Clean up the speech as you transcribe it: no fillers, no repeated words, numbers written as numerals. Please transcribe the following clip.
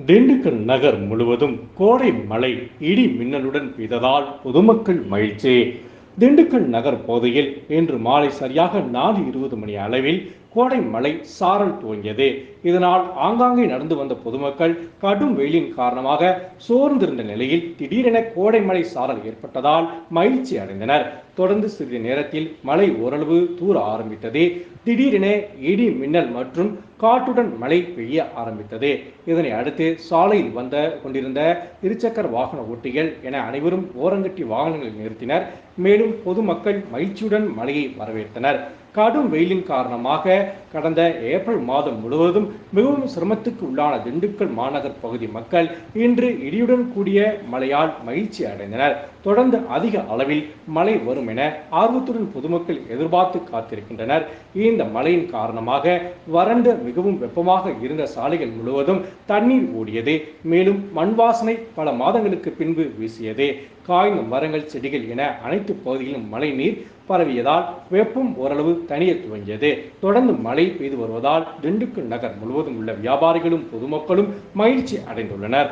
திண்டுக்கல் நகர் முழுவதும் கோடை மழை இடி மின்னலுடன் பெய்ததால் பொதுமக்கள் மகிழ்ச்சி. திண்டுக்கல் நகர் பகுதியில் இன்று மாலை சரியாக 4:20 மணி அளவில் கோடை மழை சாரல் துவங்கியது. இதனால் ஆங்காங்கே நடந்து வந்த பொதுமக்கள் கடும் வெயிலின் காரணமாக சோர்ந்திருந்த நிலையில் திடீரென கோடை மழை சாரல் ஏற்பட்டதால் மகிழ்ச்சி அடைந்தனர். தொடர்ந்து சிறிது நேரத்தில் மழை ஓரளவு தூர ஆரம்பித்தது. திடீரென இடி மின்னல் மற்றும் காற்றுடன் மழை பெய்ய ஆரம்பித்தது. இதனை அடுத்து சாலையில் கொண்டிருந்த இருசக்கர வாகன ஓட்டிகள் என அனைவரும் ஓரங்கட்டி வாகனங்களை நிறுத்தினர். மேலும் பொதுமக்கள் மகிழ்ச்சியுடன் மழையை வரவேற்றனர். கடும் வெயிலின் காரணமாக கடந்த ஏப்ரல் மாதம் முழுவதும் மிகவும் சிரமத்துக்கு உள்ளான திண்டுக்கல் மாநகர் பகுதி மக்கள் இன்று இடியுடன் கூடிய மழையால் மகிழ்ச்சி அடைந்தனர். தொடர்ந்து அதிக அளவில் மழை வரும் என ஆர்வத்துடன் பொதுமக்கள் எதிர்பார்த்து காத்திருக்கின்றனர். இந்த மழையின் காரணமாக வறண்ட மிகவும் வெப்பமாக இருந்த சாலைகள் முழுவதும் தண்ணீர் ஓடியது. மேலும் மண் வாசனை பல மாதங்களுக்கு பின்பு வீசியது. காய்ந்த மரங்கள், செடிகள் என அனைத்து பகுதிகளிலும் மழை நீர் பரவியதால் வெப்பம் ஓரளவு தணிய துவங்கியது. தொடர்ந்து மழை பெய்து வருவதால் திண்டுக்கல் நகர் முழுவதும் உள்ள வியாபாரிகளும் பொதுமக்களும் மகிழ்ச்சி அடைந்துள்ளனர்.